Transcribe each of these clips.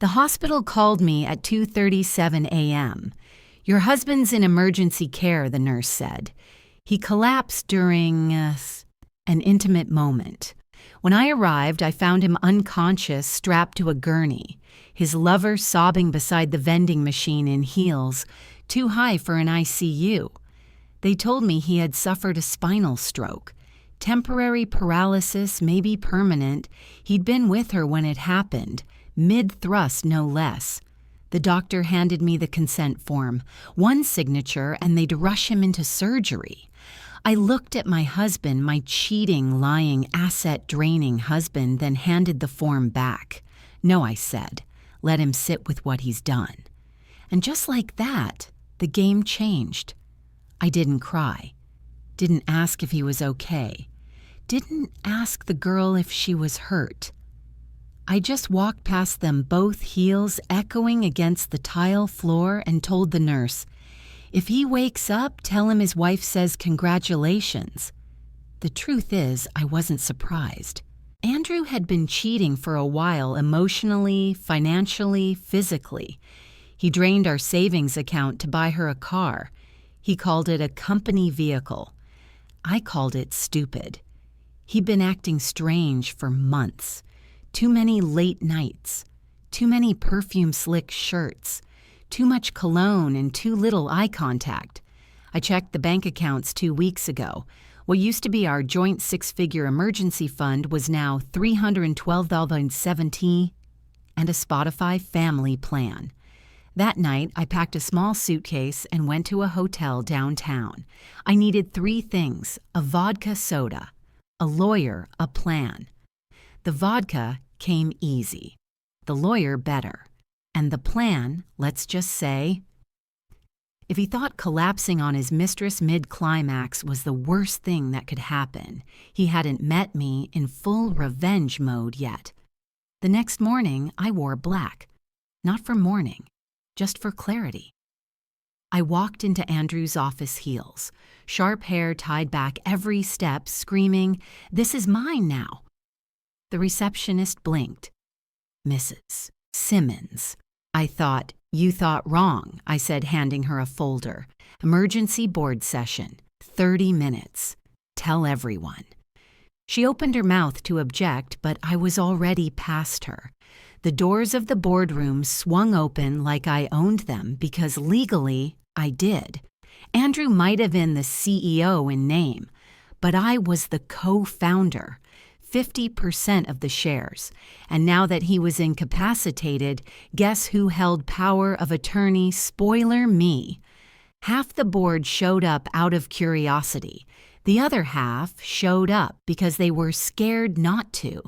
The hospital called me at 2:37 a.m. Your husband's in emergency care, the nurse said. He collapsed during an intimate moment. When I arrived, I found him unconscious, strapped to a gurney, his lover sobbing beside the vending machine in heels, too high for an ICU. They told me he had suffered a spinal stroke. Temporary paralysis, maybe permanent. He'd been with her when it happened, mid-thrust no less. The doctor handed me the consent form, one signature, and they'd rush him into surgery. I looked at my husband, my cheating, lying, asset-draining husband, then handed the form back. No, I said. Let him sit with what he's done. And just like that, the game changed. I didn't cry. Didn't ask if he was okay. Didn't ask the girl if she was hurt. I just walked past them, both heels echoing against the tile floor, and told the nurse, if he wakes up, tell him his wife says congratulations. The truth is, I wasn't surprised. Andrew had been cheating for a while, emotionally, financially, physically. He drained our savings account to buy her a car. He called it a company vehicle. I called it stupid. He'd been acting strange for months. Too many late nights. Too many perfume-slick shirts. Too much cologne and too little eye contact. I checked the bank accounts 2 weeks ago. What used to be our joint 6-figure emergency fund was now $312.70 and a Spotify family plan. That night, I packed a small suitcase and went to a hotel downtown. I needed 3 things: a vodka soda, a lawyer, a plan. The vodka came easy. The lawyer better. And the plan, let's just say, if he thought collapsing on his mistress mid-climax was the worst thing that could happen, he hadn't met me in full revenge mode yet. The next morning, I wore black. Not for mourning, just for clarity. I walked into Andrew's office heels, sharp hair tied back every step, screaming, "This is mine now." The receptionist blinked. "Mrs. Simmons." I thought, "You thought wrong," I said, handing her a folder. "Emergency board session, 30 minutes. Tell everyone." She opened her mouth to object, but I was already past her. The doors of the boardroom swung open like I owned them because legally I did. Andrew might have been the CEO in name, but I was the co-founder. 50% of the shares, and now that he was incapacitated, guess who held power of attorney? Spoiler me. Half the board showed up out of curiosity. The other half showed up because they were scared not to.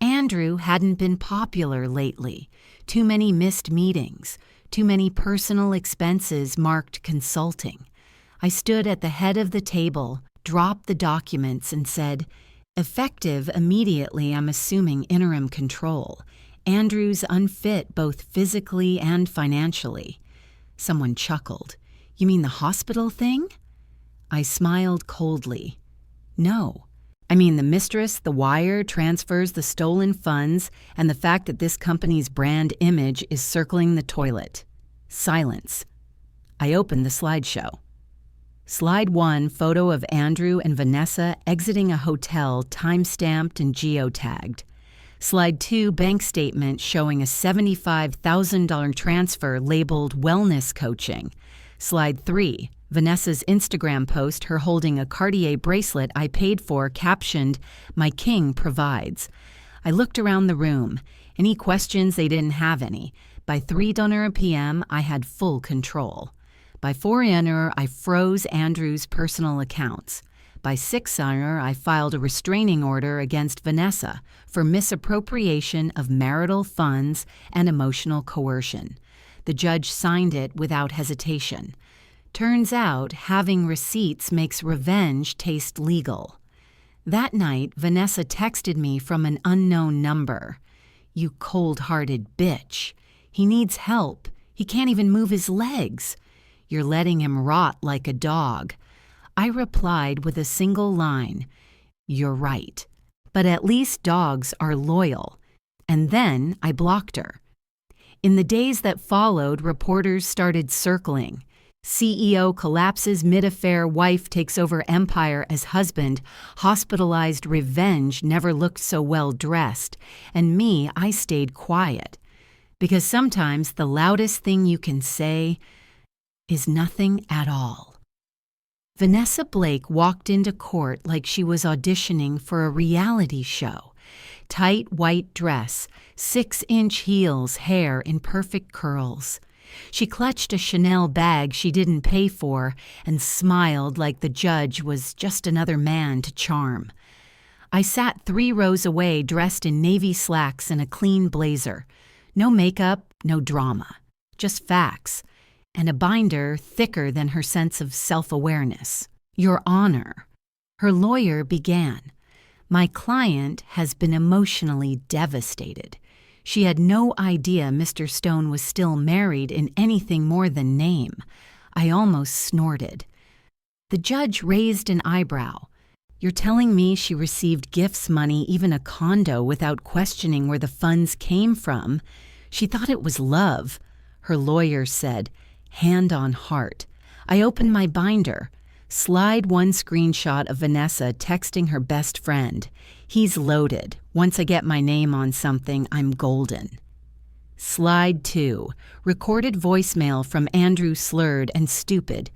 Andrew hadn't been popular lately. Too many missed meetings. Too many personal expenses marked consulting. I stood at the head of the table, dropped the documents, and said, "Effective immediately, I'm assuming interim control. Andrew's unfit both physically and financially." Someone chuckled. "You mean the hospital thing?" I smiled coldly. "No. I mean the mistress, the wire, transfers, the stolen funds, and the fact that this company's brand image is circling the toilet." Silence. I opened the slideshow. Slide 1, photo of Andrew and Vanessa exiting a hotel, time-stamped and geotagged. Slide 2, bank statement showing a $75,000 transfer labeled wellness coaching. Slide 3, Vanessa's Instagram post, her holding a Cartier bracelet I paid for, captioned, "My king provides." I looked around the room. Any questions? They didn't have any. By 3:00 p.m., I had full control. By 4:00, I froze Andrew's personal accounts. By 6:00, I filed a restraining order against Vanessa for misappropriation of marital funds and emotional coercion. The judge signed it without hesitation. Turns out, having receipts makes revenge taste legal. That night, Vanessa texted me from an unknown number. "You cold-hearted bitch. He needs help. He can't even move his legs. You're letting him rot like a dog." I replied with a single line, "You're right. But at least dogs are loyal." And then I blocked her. In the days that followed, reporters started circling. CEO collapses mid-affair, wife takes over empire as husband, hospitalized revenge never looked so well dressed, and me, I stayed quiet. Because sometimes the loudest thing you can say is nothing at all. Vanessa Blake walked into court like she was auditioning for a reality show. Tight white dress, 6-inch heels, hair in perfect curls. She clutched a Chanel bag she didn't pay for and smiled like the judge was just another man to charm. I sat 3 rows away dressed in navy slacks and a clean blazer. No makeup, no drama. Just facts. And a binder thicker than her sense of self-awareness. Your Honor. Her lawyer began. My client has been emotionally devastated. She had no idea Mr. Stone was still married in anything more than name. I almost snorted. The judge raised an eyebrow. You're telling me she received gifts money, even a condo, without questioning where the funds came from? She thought it was love. Her lawyer said, hand on heart. I opened my binder. Slide 1 screenshot of Vanessa texting her best friend. He's loaded. Once I get my name on something, I'm golden. Slide 2. Recorded voicemail from Andrew slurred and stupid.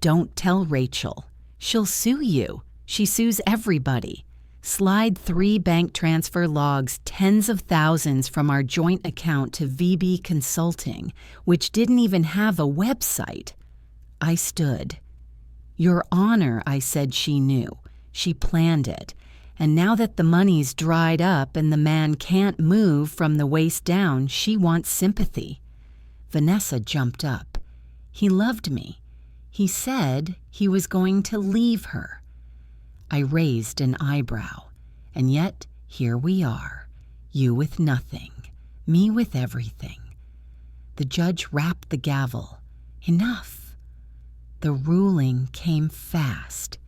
Don't tell Rachel. She'll sue you. She sues everybody. Slide 3 bank transfer logs tens of thousands from our joint account to VB Consulting, which didn't even have a website. I stood. Your Honor, I said she knew. She planned it. And now that the money's dried up and the man can't move from the waist down, she wants sympathy. Vanessa jumped up. He loved me. He said he was going to leave her. I raised an eyebrow. And yet, here we are. You with nothing. Me with everything. The judge rapped the gavel. Enough. The ruling came fast.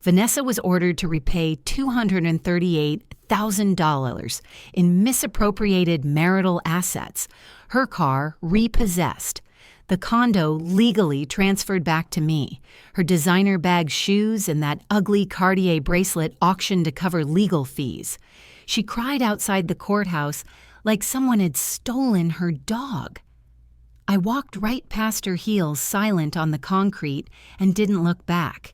Vanessa was ordered to repay $238,000 in misappropriated marital assets, her car repossessed, the condo legally transferred back to me, her designer bag shoes and that ugly Cartier bracelet auctioned to cover legal fees. She cried outside the courthouse like someone had stolen her dog. I walked right past her heels, silent on the concrete, and didn't look back.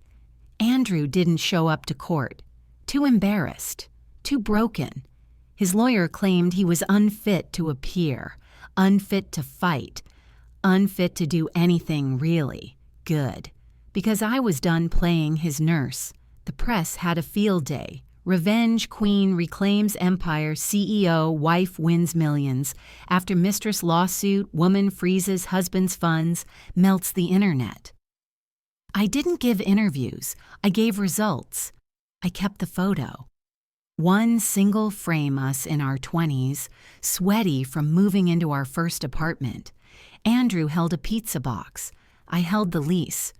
Andrew didn't show up to court. Too embarrassed. Too broken. His lawyer claimed he was unfit to appear, unfit to fight, unfit to do anything really good. Because I was done playing his nurse. The press had a field day. Revenge queen reclaims empire, CEO, wife wins millions. After mistress lawsuit, woman freezes husband's funds, melts the internet. I didn't give interviews. I gave results. I kept the photo. One single frame us in our 20s, sweaty from moving into our first apartment. Andrew held a pizza box. I held the lease.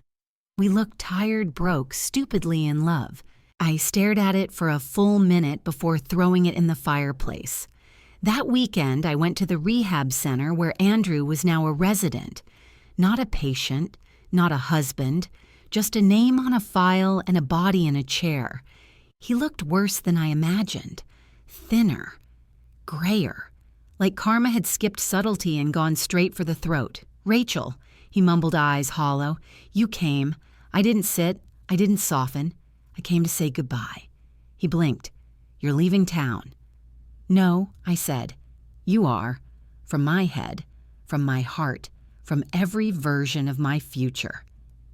We looked tired, broke, stupidly in love. I stared at it for a full minute before throwing it in the fireplace. That weekend, I went to the rehab center where Andrew was now a resident. Not a patient, not a husband, just a name on a file and a body in a chair. He looked worse than I imagined. Thinner. Grayer. Like karma had skipped subtlety and gone straight for the throat. Rachel, he mumbled, eyes hollow. You came. I didn't sit. I didn't soften. I came to say goodbye. He blinked. You're leaving town. No, I said. You are. From my head. From my heart. From every version of my future.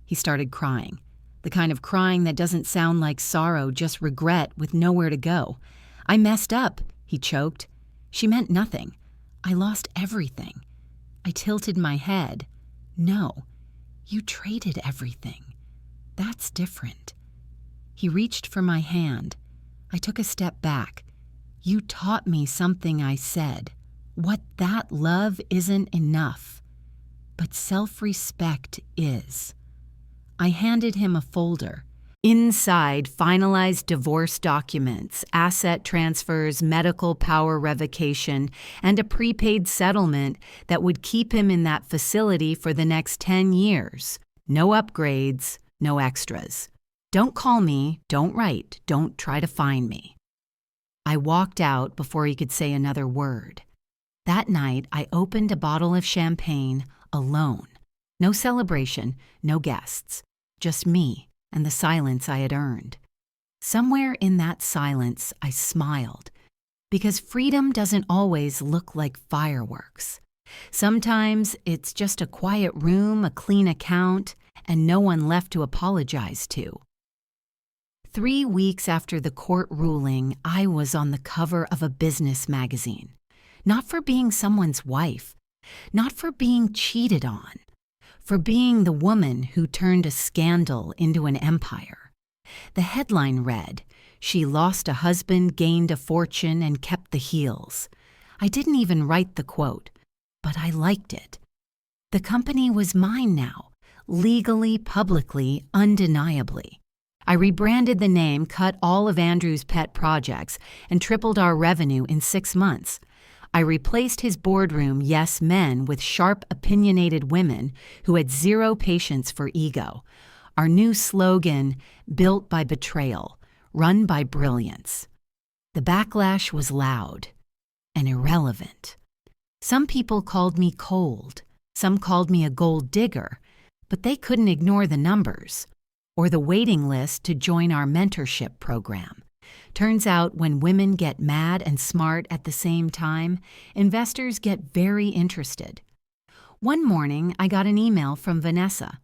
He started crying. The kind of crying that doesn't sound like sorrow, just regret with nowhere to go. I messed up, he choked. She meant nothing. I lost everything. I tilted my head. No, you traded everything. That's different. He reached for my hand. I took a step back. You taught me something, I said. What that love isn't enough. But self-respect is. I handed him a folder. Inside, finalized divorce documents, asset transfers, medical power revocation, and a prepaid settlement that would keep him in that facility for the next 10 years. No upgrades, no extras. Don't call me, don't write, don't try to find me. I walked out before he could say another word. That night, I opened a bottle of champagne alone. No celebration, no guests, just me and the silence I had earned. Somewhere in that silence, I smiled, because freedom doesn't always look like fireworks. Sometimes it's just a quiet room, a clean account, and no one left to apologize to. 3 weeks after the court ruling, I was on the cover of a business magazine. Not for being someone's wife, not for being cheated on, for being the woman who turned a scandal into an empire. The headline read, "She lost a husband, gained a fortune, and kept the heels." I didn't even write the quote, but I liked it. The company was mine now, legally, publicly, undeniably. I rebranded the name, cut all of Andrew's pet projects, and tripled our revenue in 6 months. I replaced his boardroom yes men with sharp, opinionated women who had zero patience for ego. Our new slogan, built by betrayal, run by brilliance. The backlash was loud and irrelevant. Some people called me cold, some called me a gold digger, but they couldn't ignore the numbers or the waiting list to join our mentorship program. Turns out when women get mad and smart at the same time, investors get very interested. One morning, I got an email from Vanessa,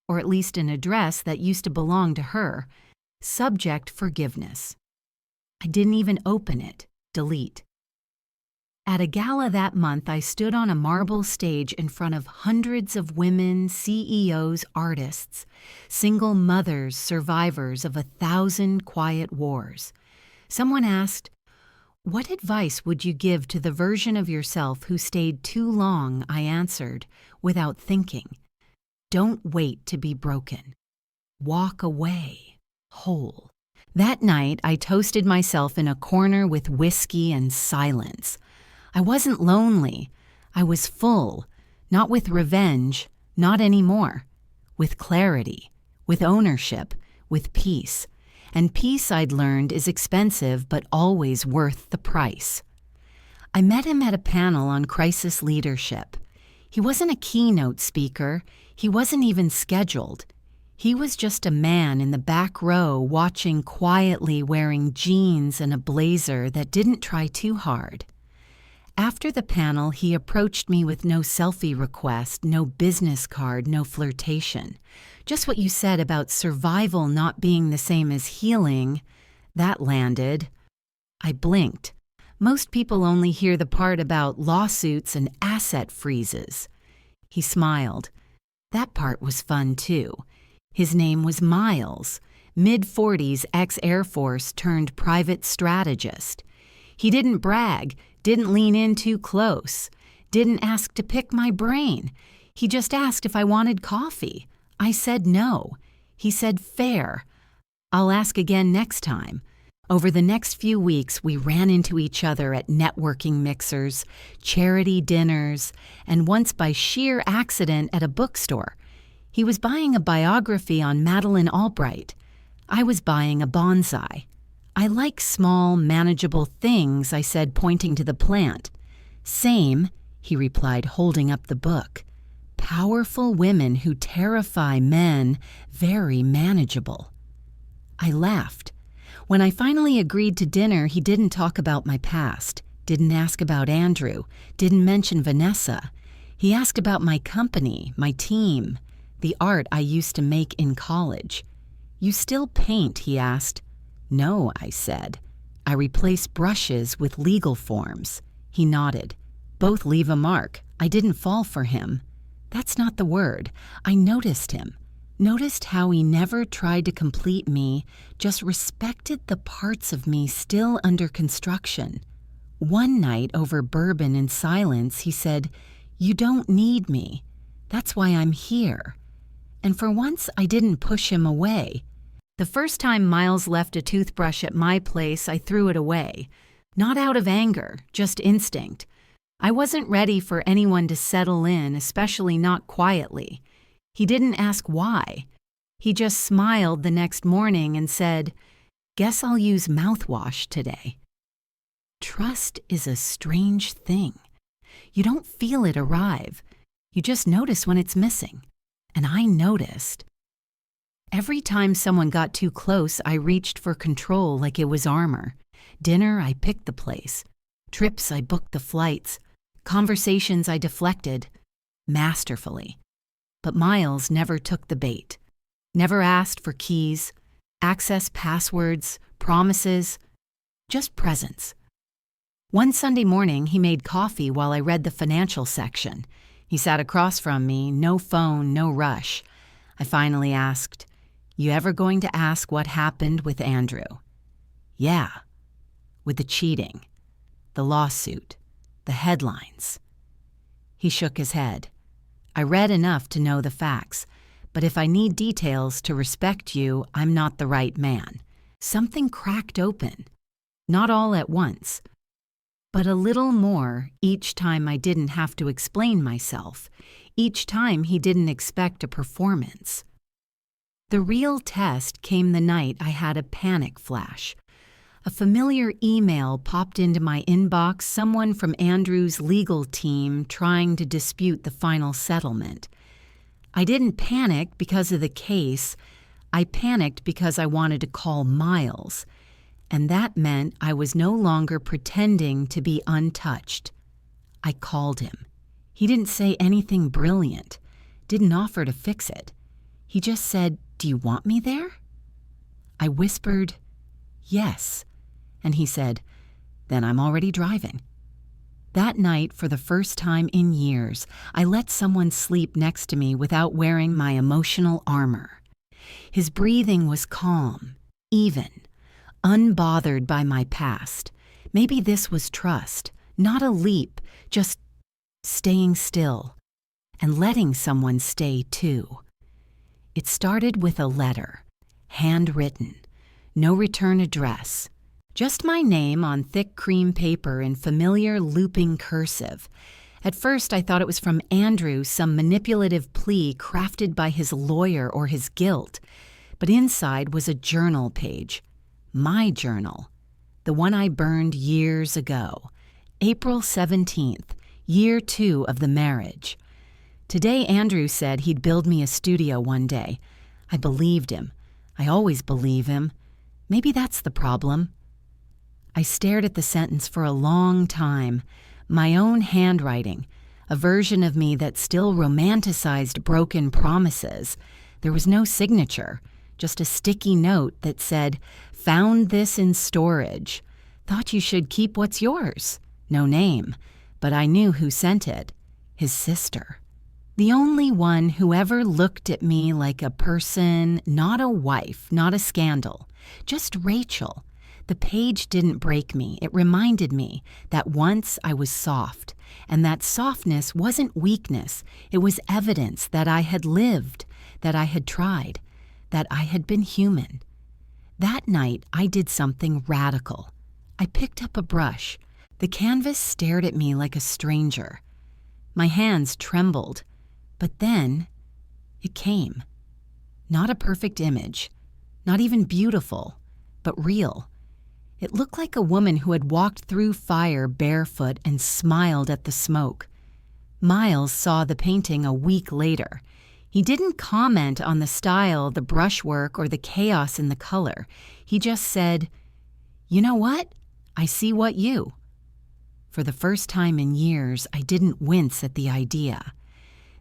or at least an address that used to belong to her. Subject forgiveness. I didn't even open it. Delete. At a gala that month, I stood on a marble stage in front of hundreds of women, CEOs, artists, single mothers, survivors of 1,000 quiet wars. Someone asked, "What advice would you give to the version of yourself who stayed too long?" I answered, without thinking. Don't wait to be broken. Walk away, whole. That night, I toasted myself in a corner with whiskey and silence. I wasn't lonely. I was full, not with revenge, not anymore. With clarity, with ownership, with peace. And peace, I'd learned, is expensive but always worth the price. I met him at a panel on crisis leadership. He wasn't a keynote speaker. He wasn't even scheduled. He was just a man in the back row watching quietly, wearing jeans and a blazer that didn't try too hard. After the panel, he approached me with no selfie request, no business card, no flirtation. Just what you said about survival not being the same as healing, that landed. I blinked. Most people only hear the part about lawsuits and asset freezes. He smiled. That part was fun too. His name was Miles, mid-40s ex-Air Force turned private strategist. He didn't brag, didn't lean in too close, didn't ask to pick my brain. He just asked if I wanted coffee. I said no. He said fair. I'll ask again next time. Over the next few weeks, we ran into each other at networking mixers, charity dinners, and once by sheer accident at a bookstore. He was buying a biography on Madeleine Albright. I was buying a bonsai. I like small, manageable things, I said, pointing to the plant. Same, he replied, holding up the book. Powerful women who terrify men, very manageable. I laughed. When I finally agreed to dinner, he didn't talk about my past, didn't ask about Andrew, didn't mention Vanessa. He asked about my company, my team, the art I used to make in college. You still paint, he asked. No, I said. I replace brushes with legal forms. He nodded. Both leave a mark. I didn't fall for him. That's not the word. I noticed him. Noticed how he never tried to complete me, just respected the parts of me still under construction. One night over bourbon in silence, he said, "You don't need me. That's why I'm here." And for once, I didn't push him away. The first time Miles left a toothbrush at my place, I threw it away. Not out of anger, just instinct. I wasn't ready for anyone to settle in, especially not quietly. He didn't ask why. He just smiled the next morning and said, "Guess I'll use mouthwash today." Trust is a strange thing. You don't feel it arrive. You just notice when it's missing. And I noticed. Every time someone got too close, I reached for control like it was armor. Dinner, I picked the place. Trips, I booked the flights. Conversations, I deflected. Masterfully. But Miles never took the bait. Never asked for keys, access passwords, promises. Just presence. One Sunday morning, he made coffee while I read the financial section. He sat across from me, no phone, no rush. I finally asked, "You ever going to ask what happened with Andrew?" "Yeah." "With the cheating, the lawsuit, the headlines." He shook his head. "I read enough to know the facts, but if I need details to respect you, I'm not the right man." Something cracked open. Not all at once, but a little more each time I didn't have to explain myself, each time he didn't expect a performance. The real test came the night I had a panic flash. A familiar email popped into my inbox, someone from Andrew's legal team trying to dispute the final settlement. I didn't panic because of the case. I panicked because I wanted to call Miles. And that meant I was no longer pretending to be untouched. I called him. He didn't say anything brilliant, didn't offer to fix it. He just said, "Do you want me there?" I whispered, "Yes." And he said, "Then I'm already driving." That night, for the first time in years, I let someone sleep next to me without wearing my emotional armor. His breathing was calm, even, unbothered by my past. Maybe this was trust, not a leap, just staying still and letting someone stay too. It started with a letter, handwritten, no return address, just my name on thick cream paper in familiar looping cursive. At first, I thought it was from Andrew, some manipulative plea crafted by his lawyer or his guilt. But inside was a journal page. My journal. The one I burned years ago. April 17th, year 2 of the marriage. Today, Andrew said he'd build me a studio one day. I believed him. I always believe him. Maybe that's the problem. I stared at the sentence for a long time. My own handwriting, a version of me that still romanticized broken promises. There was no signature, just a sticky note that said, "Found this in storage. Thought you should keep what's yours." No name, but I knew who sent it. His sister. The only one who ever looked at me like a person, not a wife, not a scandal. Just Rachel. The page didn't break me. It reminded me that once I was soft, and that softness wasn't weakness. It was evidence that I had lived, that I had tried, that I had been human. That night, I did something radical. I picked up a brush. The canvas stared at me like a stranger. My hands trembled, but then it came. Not a perfect image, not even beautiful, but real. It looked like a woman who had walked through fire barefoot and smiled at the smoke. Miles saw the painting a week later. He didn't comment on the style, the brushwork, or the chaos in the color. He just said, "You know what? I see what you." For the first time in years, I didn't wince at the idea.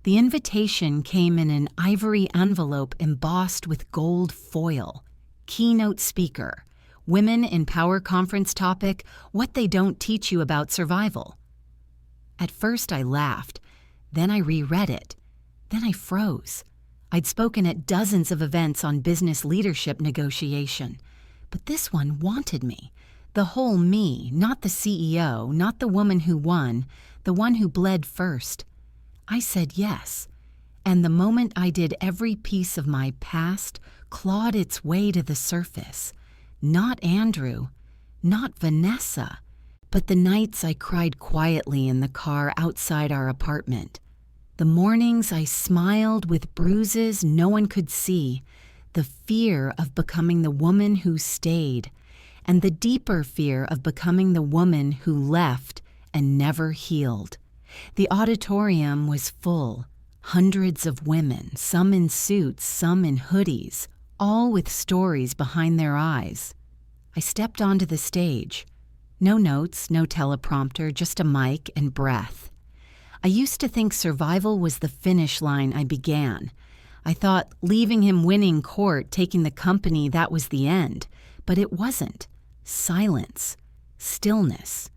The invitation came in an ivory envelope embossed with gold foil. Keynote speaker. Women in Power Conference topic, What They Don't Teach You About Survival. At first I laughed, then I reread it, then I froze. I'd spoken at dozens of events on business leadership negotiation, but this one wanted me. The whole me, not the CEO, not the woman who won, the one who bled first. I said yes, and the moment I did, every piece of my past clawed its way to the surface. Not Andrew, not Vanessa, but the nights I cried quietly in the car outside our apartment. The mornings I smiled with bruises no one could see, the fear of becoming the woman who stayed, and the deeper fear of becoming the woman who left and never healed. The auditorium was full, hundreds of women, some in suits, some in hoodies, all with stories behind their eyes. I stepped onto the stage. No notes, no teleprompter, just a mic and breath. I used to think survival was the finish line I began. I thought leaving him winning court, taking the company, that was the end. But it wasn't. Silence. Stillness.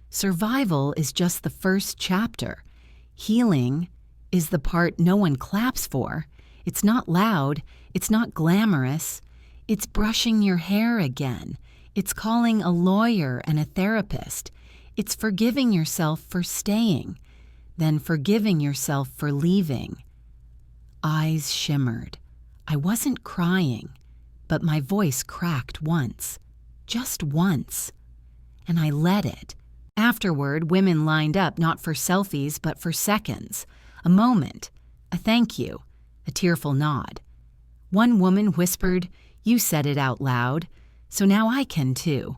Survival is just the first chapter. Healing is the part no one claps for. It's not loud. It's not glamorous. It's brushing your hair again. It's calling a lawyer and a therapist. It's forgiving yourself for staying, then forgiving yourself for leaving. Eyes shimmered. I wasn't crying, but my voice cracked once. Just once. And I let it. Afterward, women lined up not for selfies, but for seconds. A moment. A thank you. A tearful nod. One woman whispered, "You said it out loud, so now I can too."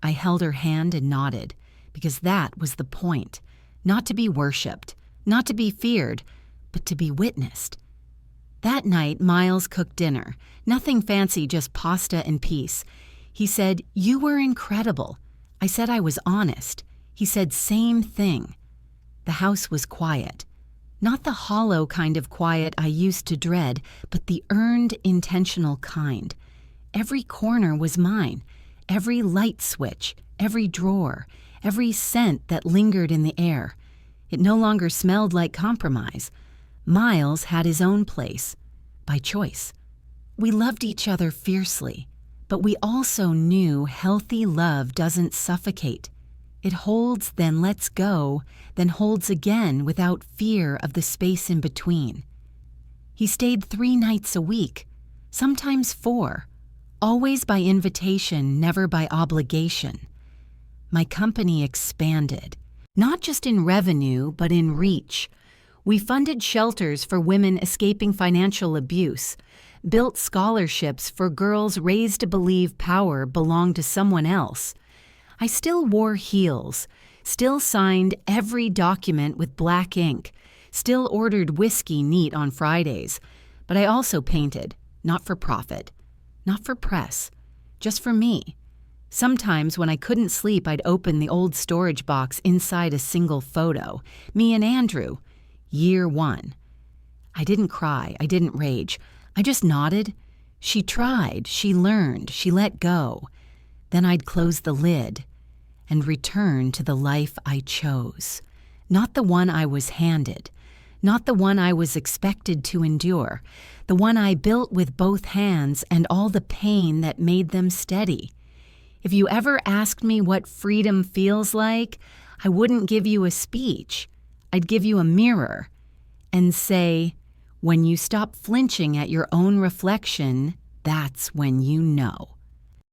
I held her hand and nodded, because that was the point. Not to be worshipped, not to be feared, but to be witnessed. That night, Miles cooked dinner. Nothing fancy, just pasta and peace. He said, "You were incredible." I said I was honest. He said, "Same thing." The house was quiet. Not the hollow kind of quiet I used to dread, but the earned, intentional kind. Every corner was mine. Every light switch, every drawer, every scent that lingered in the air. It no longer smelled like compromise. Miles had his own place, by choice. We loved each other fiercely, but we also knew healthy love doesn't suffocate. It holds, then lets go, then holds again without fear of the space in between. He stayed 3 nights a week, sometimes 4, always by invitation, never by obligation. My company expanded, not just in revenue, but in reach. We funded shelters for women escaping financial abuse, built scholarships for girls raised to believe power belonged to someone else. I still wore heels, still signed every document with black ink, still ordered whiskey neat on Fridays, but I also painted, not for profit, not for press, just for me. Sometimes when I couldn't sleep, I'd open the old storage box inside a single photo, me and Andrew, year 1. I didn't cry, I didn't rage, I just nodded. She tried, she learned, she let go. Then I'd close the lid and return to the life I chose, not the one I was handed, not the one I was expected to endure, the one I built with both hands and all the pain that made them steady. If you ever asked me what freedom feels like, I wouldn't give you a speech. I'd give you a mirror and say, when you stop flinching at your own reflection, that's when you know.